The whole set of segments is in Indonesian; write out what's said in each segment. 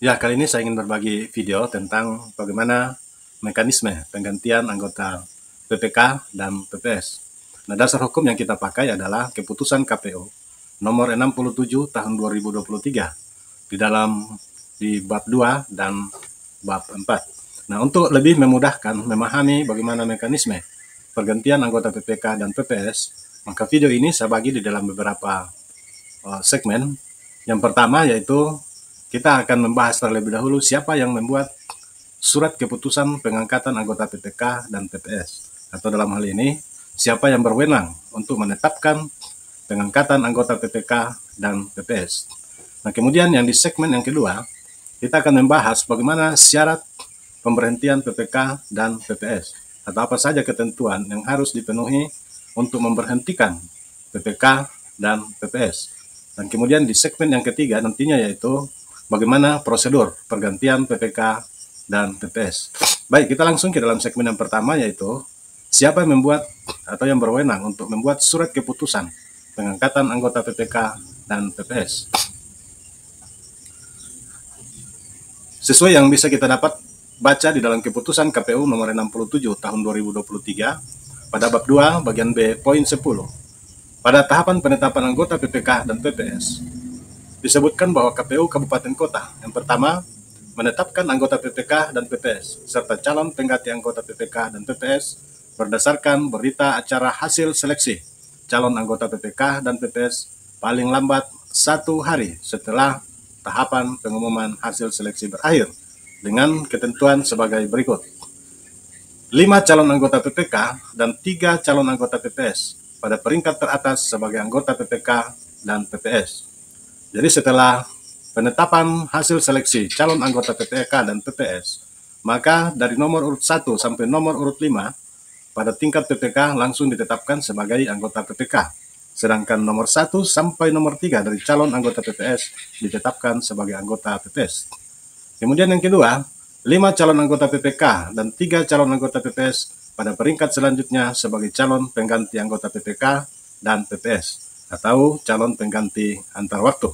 Ya, kali ini saya ingin berbagi video tentang bagaimana mekanisme penggantian anggota PPK dan PPS. Nah, dasar hukum yang kita pakai adalah keputusan KPU nomor 67 tahun 2023 di bab 2 dan bab 4. Nah, untuk lebih memudahkan memahami bagaimana mekanisme pergantian anggota PPK dan PPS, maka video ini saya bagi di dalam beberapa segmen. Yang pertama yaitu kita akan membahas terlebih dahulu siapa yang membuat surat keputusan pengangkatan anggota PPK dan PPS. Atau dalam hal ini, siapa yang berwenang untuk menetapkan pengangkatan anggota PPK dan PPS. Nah, kemudian yang di segmen yang kedua, kita akan membahas bagaimana syarat pemberhentian PPK dan PPS. Atau apa saja ketentuan yang harus dipenuhi untuk memberhentikan PPK dan PPS. Dan kemudian di segmen yang ketiga nantinya yaitu bagaimana prosedur pergantian PPK dan PPS. Baik, kita langsung ke dalam segmen yang pertama yaitu siapa yang membuat atau yang berwenang untuk membuat surat keputusan pengangkatan anggota PPK dan PPS. Sesuai yang bisa kita dapat baca di dalam keputusan KPU nomor 67 tahun 2023 pada bab 2 bagian B poin 10. Pada tahapan penetapan anggota PPK dan PPS, disebutkan bahwa KPU Kabupaten Kota yang pertama menetapkan anggota PPK dan PPS serta calon pengganti anggota PPK dan PPS berdasarkan berita acara hasil seleksi calon anggota PPK dan PPS paling lambat 1 hari setelah tahapan pengumuman hasil seleksi berakhir dengan ketentuan sebagai berikut. 5 calon anggota PPK dan 3 calon anggota PPS pada peringkat teratas sebagai anggota PPK dan PPS. Jadi setelah penetapan hasil seleksi calon anggota PPK dan PPS, maka dari nomor urut 1 sampai nomor urut 5 pada tingkat PPK langsung ditetapkan sebagai anggota PPK. Sedangkan nomor 1 sampai nomor 3 dari calon anggota PPS ditetapkan sebagai anggota PPS. Kemudian yang kedua, 5 calon anggota PPK dan 3 calon anggota PPS pada peringkat selanjutnya sebagai calon pengganti anggota PPK dan PPS atau calon pengganti antar waktu.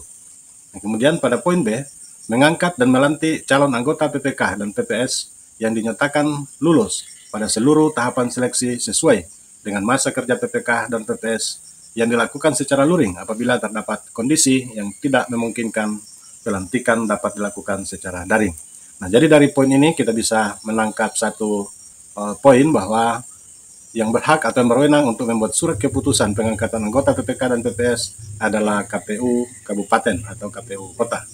Nah, kemudian pada poin B, mengangkat dan melantik calon anggota PPK dan PPS yang dinyatakan lulus pada seluruh tahapan seleksi sesuai dengan masa kerja PPK dan PPS yang dilakukan secara luring apabila terdapat kondisi yang tidak memungkinkan pelantikan dapat dilakukan secara daring. Nah, jadi dari poin ini kita bisa menangkap satu poin bahwa yang berhak atau yang berwenang untuk membuat surat keputusan pengangkatan anggota PPK dan PPS adalah KPU Kabupaten atau KPU Kota.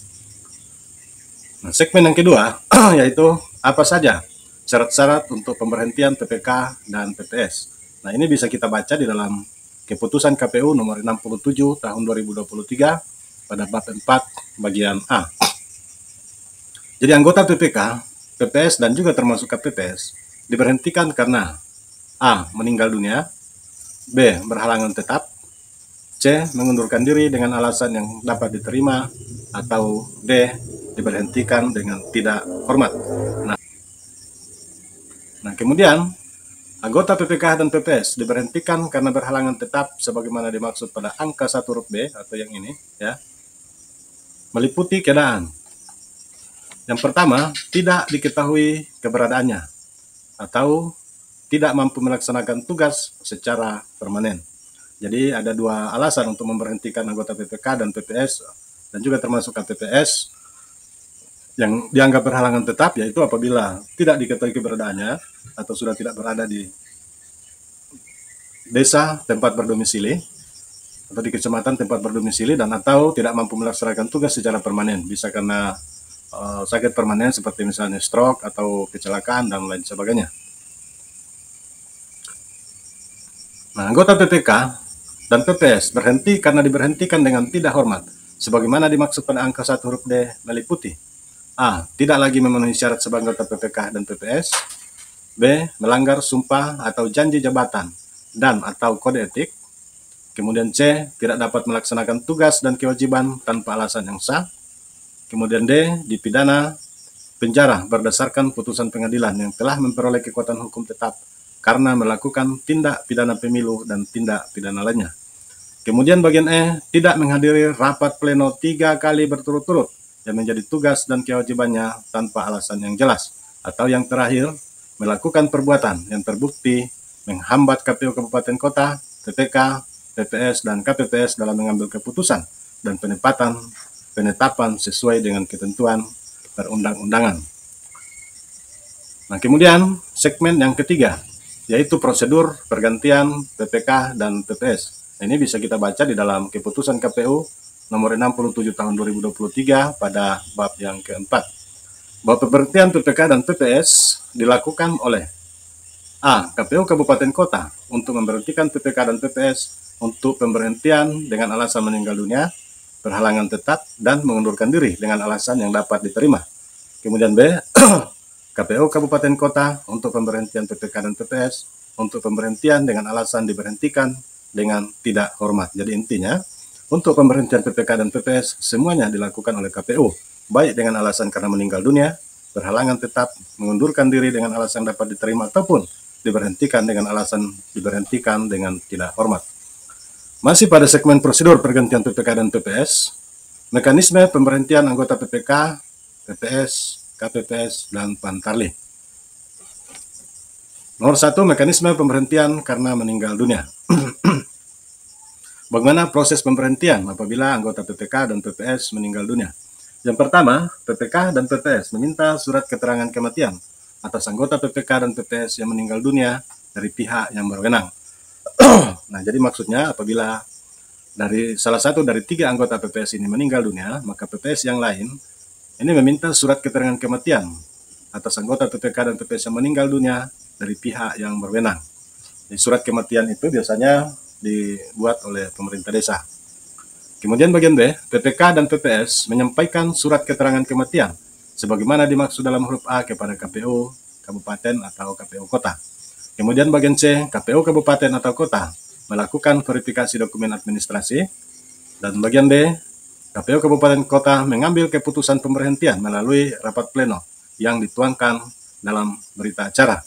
Nah, segmen yang kedua yaitu apa saja syarat-syarat untuk pemberhentian PPK dan PPS. Nah, ini bisa kita baca di dalam keputusan KPU nomor 67 tahun 2023 pada bab 4 bagian A. Jadi anggota PPK, PPS dan juga termasuk KPPS diberhentikan karena A. Meninggal dunia, B. Berhalangan tetap, C. Mengundurkan diri dengan alasan yang dapat diterima, atau D. Diberhentikan dengan tidak hormat. Nah, kemudian anggota PPK dan PPS diberhentikan karena berhalangan tetap sebagaimana dimaksud pada angka 1 huruf B atau yang ini ya. Meliputi keadaan. Yang pertama, tidak diketahui keberadaannya atau tidak mampu melaksanakan tugas secara permanen. Jadi ada 2 alasan untuk memberhentikan anggota PPK dan PPS dan juga termasuk KPPS yang dianggap berhalangan tetap, yaitu apabila tidak diketahui keberadaannya atau sudah tidak berada di desa tempat berdomisili atau di kecamatan tempat berdomisili dan atau tidak mampu melaksanakan tugas secara permanen, bisa karena sakit permanen seperti misalnya stroke atau kecelakaan dan lain sebagainya. Nah, anggota PPK dan PPS berhenti karena diberhentikan dengan tidak hormat, sebagaimana dimaksud pada angka 1 huruf D meliputi A. Tidak lagi memenuhi syarat sebagai anggota PPK dan PPS, B. Melanggar sumpah atau janji jabatan dan atau kode etik, kemudian C. Tidak dapat melaksanakan tugas dan kewajiban tanpa alasan yang sah, kemudian D. Dipidana penjara berdasarkan putusan pengadilan yang telah memperoleh kekuatan hukum tetap karena melakukan tindak pidana pemilu dan tindak pidana lainnya. Kemudian bagian E, tidak menghadiri rapat pleno 3 kali berturut-turut yang menjadi tugas dan kewajibannya tanpa alasan yang jelas. Atau yang terakhir, melakukan perbuatan yang terbukti menghambat KPU Kabupaten Kota, PPK, PPS, dan KPPS dalam mengambil keputusan dan penetapan sesuai dengan ketentuan perundang-undangan. Nah, kemudian segmen yang ketiga, yaitu prosedur pergantian PPK dan PPS. Ini bisa kita baca di dalam keputusan KPU nomor 67 tahun 2023 pada bab yang keempat. Bahwa pemberhentian PPK dan PPS dilakukan oleh A. KPU Kabupaten Kota untuk memberhentikan PPK dan PPS untuk pemberhentian dengan alasan meninggal dunia, berhalangan tetap, dan mengundurkan diri dengan alasan yang dapat diterima. Kemudian B. KPU Kabupaten Kota untuk pemberhentian PPK dan PPS untuk pemberhentian dengan alasan diberhentikan dengan tidak hormat. Jadi intinya, untuk pemberhentian PPK dan PPS semuanya dilakukan oleh KPU, baik dengan alasan karena meninggal dunia, berhalangan tetap, mengundurkan diri dengan alasan dapat diterima, ataupun diberhentikan dengan alasan diberhentikan dengan tidak hormat. Masih pada segmen prosedur pergantian PPK dan PPS, mekanisme pemberhentian anggota PPK, PPS, KPPS, dan Pantarlih. Nomor 1, mekanisme pemberhentian karena meninggal dunia. Bagaimana proses pemberhentian apabila anggota PPK dan PPS meninggal dunia? Yang pertama, PPK dan PPS meminta surat keterangan kematian atas anggota PPK dan PPS yang meninggal dunia dari pihak yang berwenang. Nah, jadi maksudnya apabila dari salah satu dari 3 anggota PPS ini meninggal dunia, maka PPS yang lain ini meminta surat keterangan kematian atas anggota PPK dan PPS yang meninggal dunia dari pihak yang berwenang. Di surat kematian itu biasanya dibuat oleh pemerintah desa. Kemudian bagian B, PPK dan PPS menyampaikan surat keterangan kematian sebagaimana dimaksud dalam huruf A kepada KPU Kabupaten atau KPU Kota. Kemudian bagian C, KPU Kabupaten atau Kota melakukan verifikasi dokumen administrasi. Dan bagian D, KPU Kabupaten Kota mengambil keputusan pemberhentian melalui rapat pleno yang dituangkan dalam berita acara.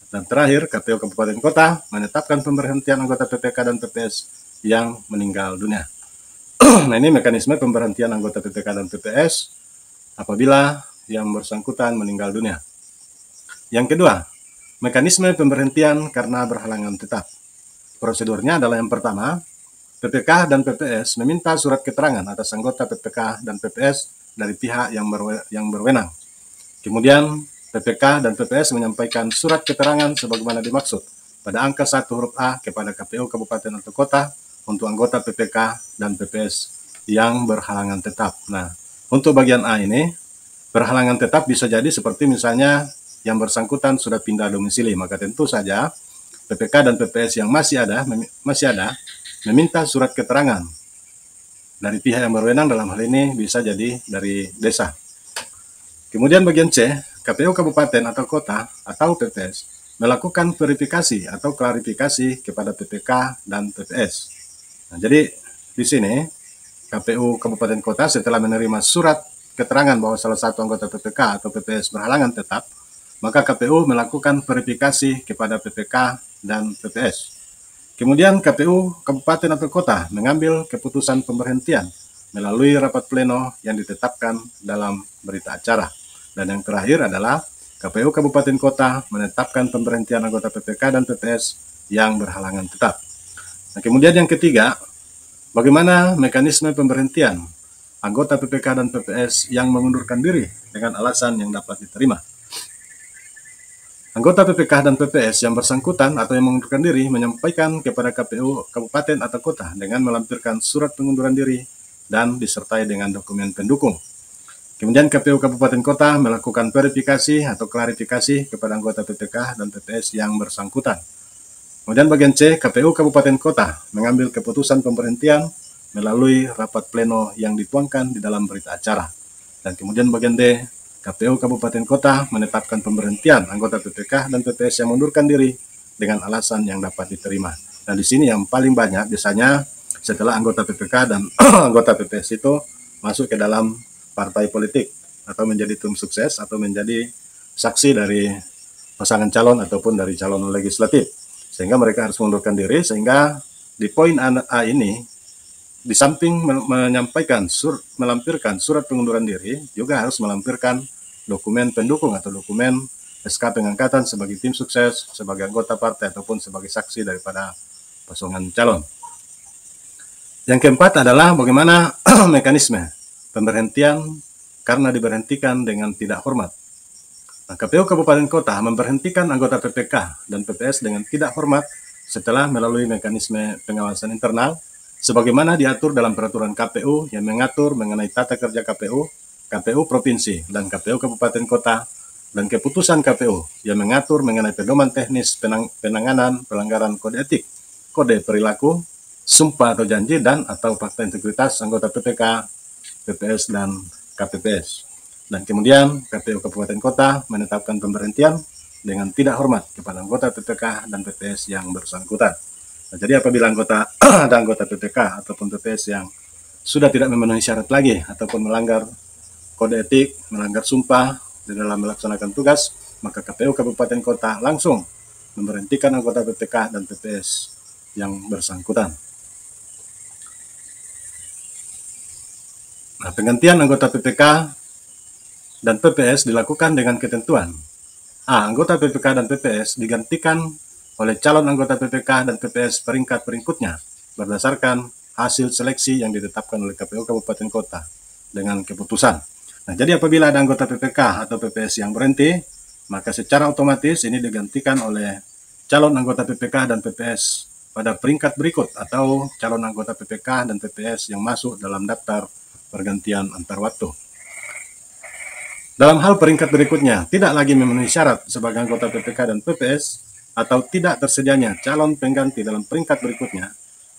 Dan terakhir, KPU Kabupaten Kota menetapkan pemberhentian anggota PPK dan PPS yang meninggal dunia. Nah, ini mekanisme pemberhentian anggota PPK dan PPS apabila yang bersangkutan meninggal dunia. Yang kedua, mekanisme pemberhentian karena berhalangan tetap. Prosedurnya adalah yang pertama, PPK dan PPS meminta surat keterangan atas anggota PPK dan PPS dari pihak yang berwenang. Kemudian PPK dan PPS menyampaikan surat keterangan sebagaimana dimaksud pada angka 1 huruf A kepada KPU Kabupaten atau Kota untuk anggota PPK dan PPS yang berhalangan tetap. Nah, untuk bagian A ini, berhalangan tetap bisa jadi seperti misalnya yang bersangkutan sudah pindah domisili, maka tentu saja PPK dan PPS yang masih ada meminta surat keterangan dari pihak yang berwenang, dalam hal ini bisa jadi dari desa. Kemudian bagian C, KPU Kabupaten atau Kota atau PPS melakukan verifikasi atau klarifikasi kepada PPK dan PPS. Nah, jadi di sini KPU Kabupaten Kota setelah menerima surat keterangan bahwa salah satu anggota PPK atau PPS berhalangan tetap, maka KPU melakukan verifikasi kepada PPK dan PPS. Kemudian KPU Kabupaten atau Kota mengambil keputusan pemberhentian melalui rapat pleno yang ditetapkan dalam berita acara. Dan yang terakhir adalah KPU Kabupaten Kota menetapkan pemberhentian anggota PPK dan PPS yang berhalangan tetap. Nah, kemudian yang ketiga, bagaimana mekanisme pemberhentian anggota PPK dan PPS yang mengundurkan diri dengan alasan yang dapat diterima. Anggota PPK dan PPS yang bersangkutan atau yang mengundurkan diri menyampaikan kepada KPU Kabupaten atau Kota dengan melampirkan surat pengunduran diri dan disertai dengan dokumen pendukung. Kemudian KPU Kabupaten Kota melakukan verifikasi atau klarifikasi kepada anggota PPK dan PPS yang bersangkutan. Kemudian bagian C, KPU Kabupaten Kota mengambil keputusan pemberhentian melalui rapat pleno yang dituangkan di dalam berita acara. Dan kemudian bagian D, KPU Kabupaten Kota menetapkan pemberhentian anggota PPK dan PPS yang mengundurkan diri dengan alasan yang dapat diterima. Nah, di sini yang paling banyak biasanya setelah anggota PPK dan anggota PPS itu masuk ke dalam partai politik atau menjadi tim sukses atau menjadi saksi dari pasangan calon ataupun dari calon legislatif, sehingga mereka harus mengundurkan diri. Sehingga di poin A ini di samping melampirkan surat pengunduran diri, juga harus melampirkan dokumen pendukung atau dokumen SK pengangkatan sebagai tim sukses, sebagai anggota partai, ataupun sebagai saksi daripada pasangan calon. Yang keempat adalah bagaimana mekanisme pemberhentian karena diberhentikan dengan tidak hormat. Nah, KPU Kabupaten Kota memberhentikan anggota PPK dan PPS dengan tidak hormat setelah melalui mekanisme pengawasan internal sebagaimana diatur dalam peraturan KPU yang mengatur mengenai tata kerja KPU, KPU Provinsi, dan KPU Kabupaten Kota, dan keputusan KPU yang mengatur mengenai pedoman teknis penanganan pelanggaran kode etik, kode perilaku, sumpah atau janji, dan atau fakta integritas anggota PPK, PPS, dan KPPS. Dan kemudian KPU Kabupaten Kota menetapkan pemberhentian dengan tidak hormat kepada anggota PPK dan PPS yang bersangkutan. Nah, jadi apabila ada anggota PPK ataupun PPS yang sudah tidak memenuhi syarat lagi ataupun melanggar kode etik, melanggar sumpah di dalam melaksanakan tugas, maka KPU Kabupaten Kota langsung memberhentikan anggota PPK dan PPS yang bersangkutan. Nah, penggantian anggota PPK dan PPS dilakukan dengan ketentuan A. Anggota PPK dan PPS digantikan oleh calon anggota PPK dan PPS peringkat berikutnya berdasarkan hasil seleksi yang ditetapkan oleh KPU Kabupaten Kota dengan keputusan. Nah, jadi apabila ada anggota PPK atau PPS yang berhenti, maka secara otomatis ini digantikan oleh calon anggota PPK dan PPS pada peringkat berikut atau calon anggota PPK dan PPS yang masuk dalam daftar pergantian antar waktu. Dalam hal peringkat berikutnya, tidak lagi memenuhi syarat sebagai anggota PPK dan PPS atau tidak tersedianya calon pengganti dalam peringkat berikutnya,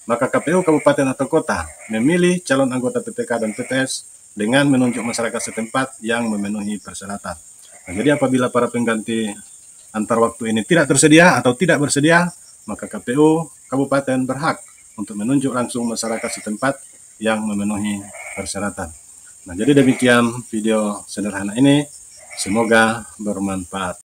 maka KPU Kabupaten atau Kota memilih calon anggota PPK dan PPS dengan menunjuk masyarakat setempat yang memenuhi persyaratan. Nah, jadi apabila para pengganti antar waktu ini tidak tersedia atau tidak bersedia, maka KPU Kabupaten berhak untuk menunjuk langsung masyarakat setempat yang memenuhi persyaratan. Nah, jadi demikian video sederhana ini. Semoga bermanfaat.